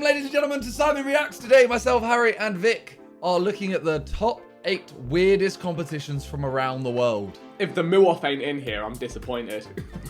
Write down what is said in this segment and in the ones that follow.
ladies and gentlemen, to Simon Reacts. Today, myself, Harry, and Vic are looking at the top 8 weirdest competitions from around the world. If the Muoff ain't in here, I'm disappointed.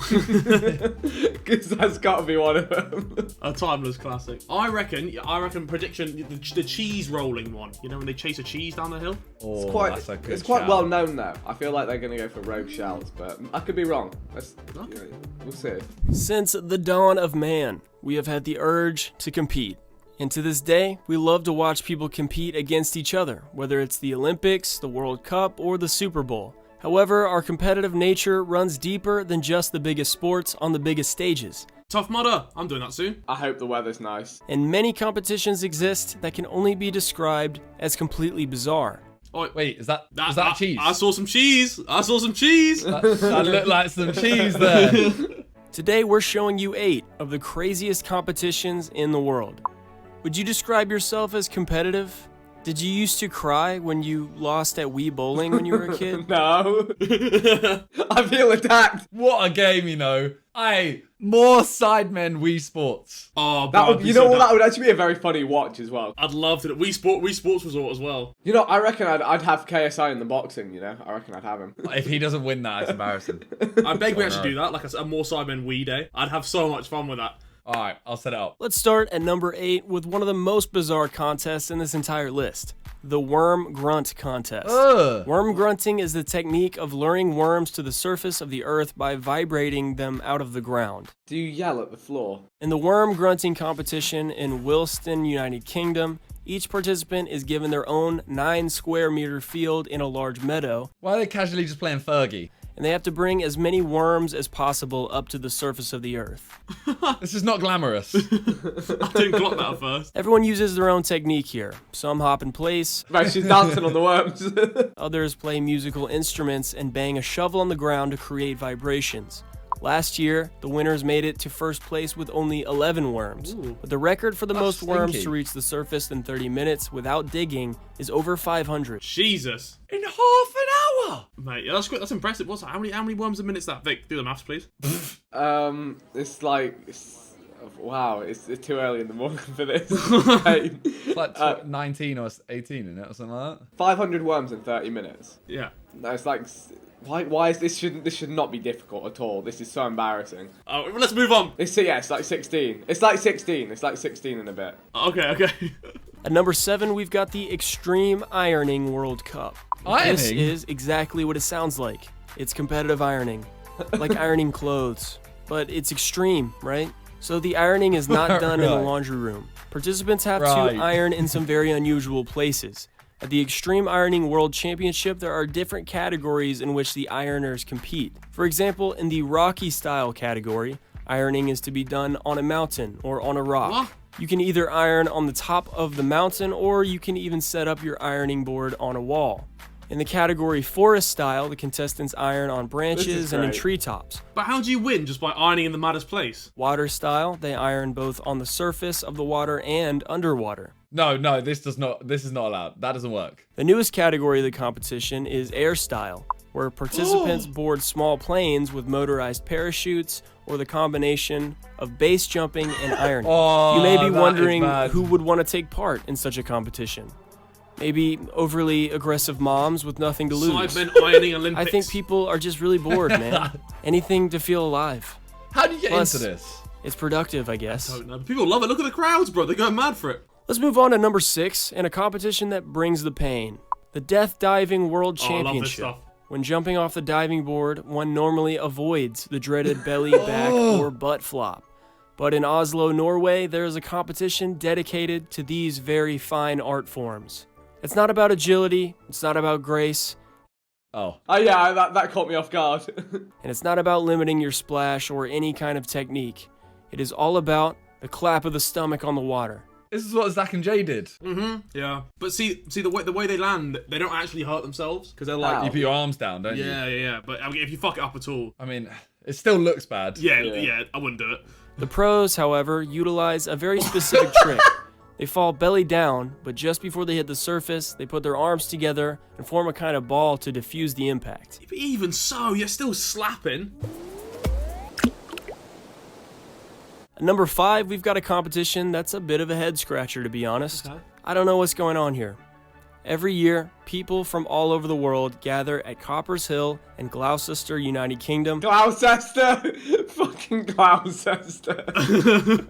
Because that's got to be one of them. A timeless classic. I reckon prediction, the cheese rolling one. You know when they chase a cheese down the hill? Oh, It's quite well known though. I feel like they're going to go for rogue shouts, but I could be wrong. We'll see. Since the dawn of man, we have had the urge to compete. And to this day, we love to watch people compete against each other, whether it's the Olympics, the World Cup, or the Super Bowl. However, our competitive nature runs deeper than just the biggest sports on the biggest stages. Tough Mudder, I'm doing that soon. I hope the weather's nice. And many competitions exist that can only be described as completely bizarre. Oh, wait, is that cheese? I saw some cheese. That looked like some cheese there. Today, we're showing you 8 of the craziest competitions in the world. Would you describe yourself as competitive? Did you used to cry when you lost at Wii Bowling when you were a kid? No. I feel attacked. What a game, you know. More Sidemen Wii Sports. Oh, that would, that would actually be a very funny watch as well. I'd love to. Wii Sports Resort as well. You know, I reckon I'd have KSI in the boxing, you know? I reckon I'd have him. If he doesn't win that, it's embarrassing. I beg we actually do that, like a more Sidemen Wii day. I'd have so much fun with that. Alright, I'll set it up. Let's start at number 8 with one of the most bizarre contests in this entire list. The Worm Grunt Contest. Worm grunting is the technique of luring worms to the surface of the earth by vibrating them out of the ground. Do you yell at the floor? In the worm grunting competition in Wilston, United Kingdom, each participant is given their own 9 square meter field in a large meadow. Why are they casually just playing Fergie? And they have to bring as many worms as possible up to the surface of the earth. This is not glamorous. I didn't clock that at first. Everyone uses their own technique here. Some hop in place. Right, she's dancing on the worms. Others play musical instruments and bang a shovel on the ground to create vibrations. Last year, the winners made it to first place with only 11 worms. Ooh. But the record for the most worms stinky. to reach the surface in 30 minutes without digging is over 500. Jesus. In half an hour? Mate, yeah, that's good. That's impressive. What's that? How many worms a minute is that? Vic, do the maths, please. It's like... wow, it's too early in the morning for this. It's like 19 or 18 in it or something like that. 500 worms in 30 minutes. Yeah. No, it's like... Why is this should not be difficult at all. This is so embarrassing. Oh, let's move on. It's like 16. It's like 16. It's like 16 and a bit. Okay. At number 7, we've got the Extreme Ironing World Cup. Ironing? This is exactly what it sounds like. It's competitive ironing, like ironing clothes, but it's extreme, right? So the ironing is not done in the laundry room. Participants have to iron in some very unusual places. At the Extreme Ironing World Championship, there are different categories in which the ironers compete. For example, in the Rocky Style category, ironing is to be done on a mountain or on a rock. What? You can either iron on the top of the mountain, or you can even set up your ironing board on a wall. In the category Forest Style, the contestants iron on branches and in treetops. But how do you win? Just by ironing in the maddest place? Water Style, they iron both on the surface of the water and underwater. No, this is not allowed. That doesn't work. The newest category of the competition is Air Style, where participants board small planes with motorized parachutes or the combination of base jumping and ironing. You may be wondering who would want to take part in such a competition. Maybe overly aggressive moms with nothing to lose. Sidemen ironing Olympics. I think people are just really bored, man. Anything to feel alive. How do you get Plus, into this? It's productive, I guess. I don't know. People love it. Look at the crowds, bro. They're going mad for it. Let's move on to number 6, and a competition that brings the pain. The Death Diving World Championship. I love this stuff. When jumping off the diving board, one normally avoids the dreaded belly, back, or butt flop. But in Oslo, Norway, there is a competition dedicated to these very fine art forms. It's not about agility, it's not about grace. Oh yeah, that caught me off guard. And it's not about limiting your splash or any kind of technique. It is all about the clap of the stomach on the water. This is what Zach and Jay did. Yeah. But see the way they land, they don't actually hurt themselves because they're like. You put your arms down, don't you? Yeah. But I mean, if you fuck it up at all. I mean, it still looks bad. Yeah. I wouldn't do it. The pros, however, utilize a very specific trick. They fall belly down, but just before they hit the surface, they put their arms together and form a kind of ball to diffuse the impact. But even so, you're still slapping. At number 5, we've got a competition that's a bit of a head scratcher, to be honest. Okay. I don't know what's going on here. Every year, people from all over the world gather at Coppers Hill in Gloucester, United Kingdom. Gloucester! Fucking Gloucester.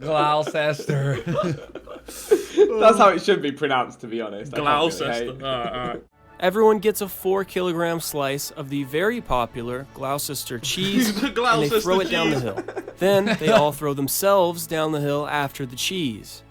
Gloucester. That's how it should be pronounced, to be honest. I can't really Gloucester. hate. Alright. Everyone gets a 4-kilogram slice of the very popular Gloucester cheese, and they throw it down the hill. Then they all throw themselves down the hill after the cheese.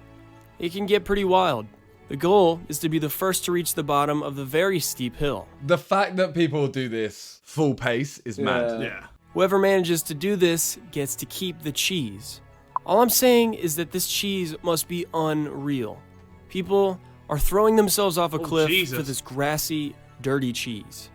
It can get pretty wild. The goal is to be the first to reach the bottom of the very steep hill. The fact that people do this full pace is mad. Yeah. Whoever manages to do this gets to keep the cheese. All I'm saying is that this cheese must be unreal. People are throwing themselves off a cliff Jesus. for this grassy, dirty cheese.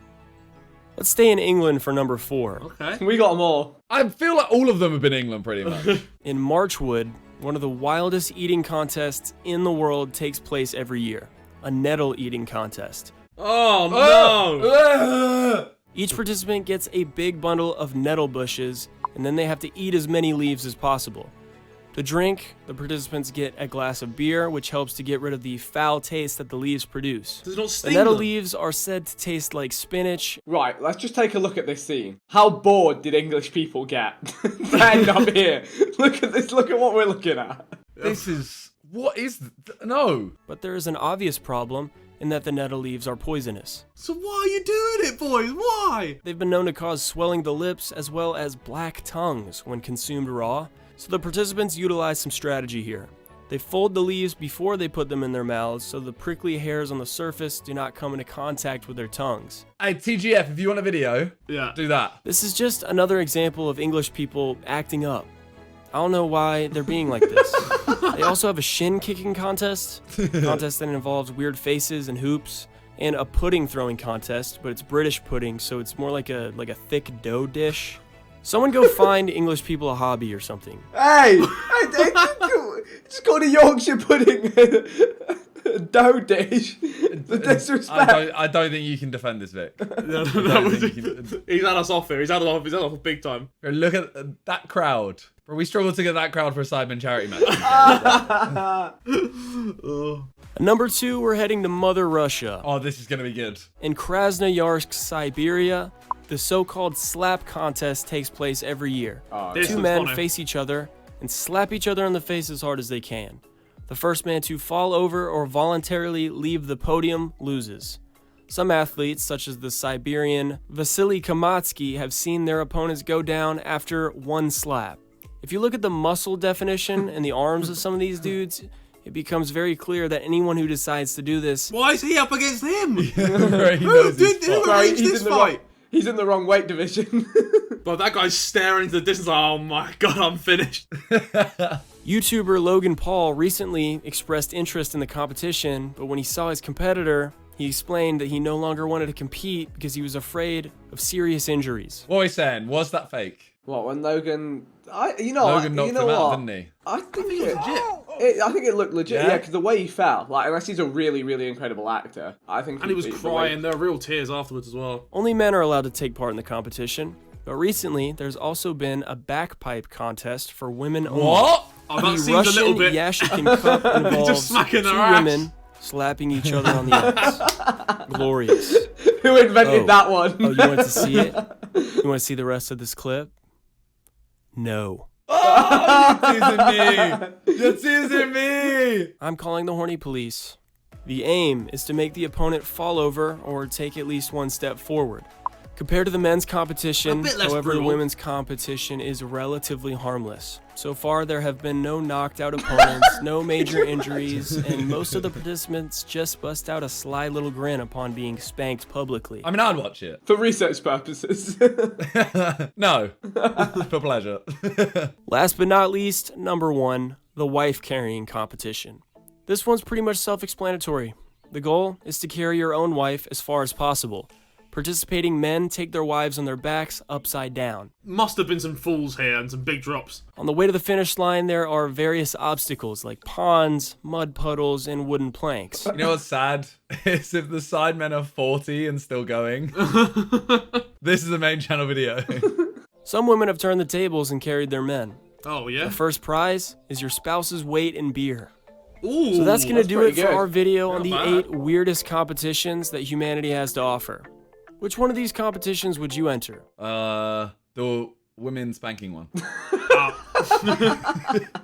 Let's stay in England for number 4. Okay. We got them all. I feel like all of them have been England pretty much. In Marchwood, one of the wildest eating contests in the world takes place every year. A nettle eating contest. Oh no! Each participant gets a big bundle of nettle bushes, and then they have to eat as many leaves as possible. To drink, the participants get a glass of beer, which helps to get rid of the foul taste that the leaves produce. Does it not The sting nettle them? leaves are said to taste like spinach. Right, let's just take a look at this scene. How bored did English people get to end up here? Look at this, look at what we're looking at. This is... What is... No. But there is an obvious problem in that the nettle leaves are poisonous. So why are you doing it, boys? Why? They've been known to cause swelling the lips as well as black tongues when consumed raw. So the participants utilize some strategy here. They fold the leaves before they put them in their mouths so the prickly hairs on the surface do not come into contact with their tongues. Hey, TGF, if you want a video, Yeah. do that. This is just another example of English people acting up. I don't know why they're being like this. They also have a shin kicking contest, a contest that involves weird faces and hoops, and a pudding throwing contest, but it's British pudding, so it's more like a thick dough dish. Someone go find English people a hobby or something. Hey, just called a Yorkshire pudding dough dish. The disrespect. I don't think you can defend this, Vic. No, think you can- he's had us off here. He's had us off big time. Bro, look at that crowd. Bro, we struggled to get that crowd for a Sidemen charity match. At number 2, we're heading to Mother Russia. Oh, this is going to be good. In Krasnoyarsk, Siberia, the so-called slap contest takes place every year. This Two was men funny. face each other and slap each other in the face as hard as they can. The first man to fall over or voluntarily leave the podium loses. Some athletes, such as the Siberian Vasily Kamatsky, have seen their opponents go down after one slap. If you look at the muscle definition and the arms of some of these dudes, it becomes very clear that anyone who decides to do this Why is he up against him? Bro, he Who knows did his who spot. arranged this fight? He's in the wrong weight division. But that guy's staring into the distance like, oh my god, I'm finished. YouTuber Logan Paul recently expressed interest in the competition, but when he saw his competitor, he explained that he no longer wanted to compete because he was afraid of serious injuries. What are we saying? Was that fake? What, when Logan... Logan knocked him out, didn't he? I think it was legit. I think it looked legit, Yeah? yeah, because the way he fell, like, unless he's a really, really incredible actor, I think... And he was the way- crying. There were real tears afterwards as well. Only men are allowed to take part in the competition, but recently there's also been a bagpipe contest for women only. What? Oh, The that seems a little Russian bit... Yashikin Cup involves smacking two their ass. women slapping each other on the ass. Glorious. Who invented Oh. that one? Oh, you want to see it? You want to see the rest of this clip? No. Oh, you're teasing me. You're teasing me. I'm calling the horny police. The aim is to make the opponent fall over or take at least one step forward. Compared to the men's competition, A bit less however, the brutal. women's competition is relatively harmless. So far, there have been no knocked out opponents, no major injuries, and most of the participants just bust out a sly little grin upon being spanked publicly. I mean, I'd watch it. For research purposes. No. For pleasure. Last but not least, number 1, the wife carrying competition. This one's pretty much self-explanatory. The goal is to carry your own wife as far as possible. Participating men take their wives on their backs upside down. Must have been some falls here and some big drops. On the way to the finish line, there are various obstacles like ponds, mud puddles, and wooden planks. You know what's sad? Is if the Sidemen are 40 and still going. This is the main channel video. Some women have turned the tables and carried their men. Oh, yeah? The first prize is your spouse's weight in beer. Ooh, So that's gonna do it pretty for good. our video on Not the bad. 8 weirdest competitions that humanity has to offer. Which one of these competitions would you enter? The women's spanking one. Ah.